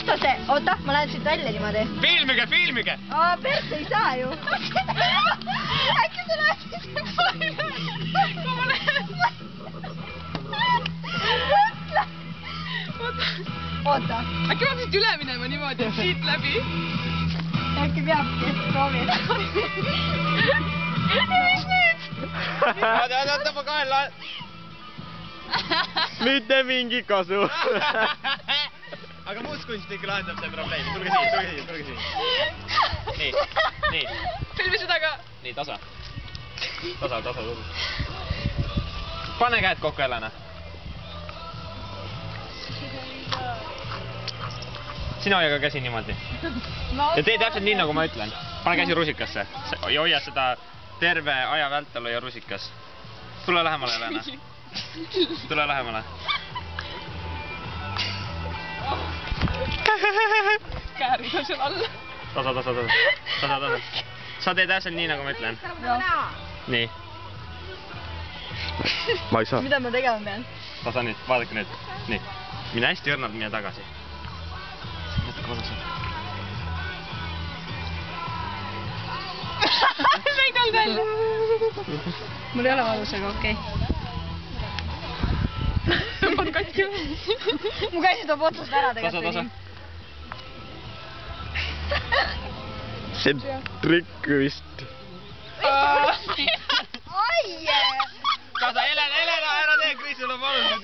Kust on see? Oota, ma lähen siit välja niimoodi. Filmige, filmige! Aa, persse ei saa ju. Äkki sa lähed siis? Kui ma lähen. Oota. Äkki ma siit üle minema niimoodi, et siit läbi? Äkki peabki, proovi. Mis nüüd? Oota, ma kahe laen. Mitte mingi kasu. Aga muuskunst ikka lahendab see probleemi. Tulge siin. Nii. Filmi seda ka. Nii, tasa. Tasa. Pane käed kokku, Helena. Sina hoia ka käsi niimoodi. Ja tee täpselt nii, nagu ma ütlen. Pane käsi rusikasse. Ja hoia seda terve aja vältel hoia rusikas. Tule lähemale, Helena. Tule lähemale. Käärid on seal all. Tasa. Sa tee täpselt nii, nagu ma ütlen. Nii. Ma ei saa. Mida ma tegema pean? Tasa nüüd, vaadake nüüd. Nii. Mine hästi õrnalt, mine tagasi. See ei tulnud välja. Mul ei ole valus, aga okei. Tõmbad katki. Mu käsi toob otsast ära tegelikult. Tasa. See trikk vist. Ai! Tasa, Helena, ära tee, kui sul on valus.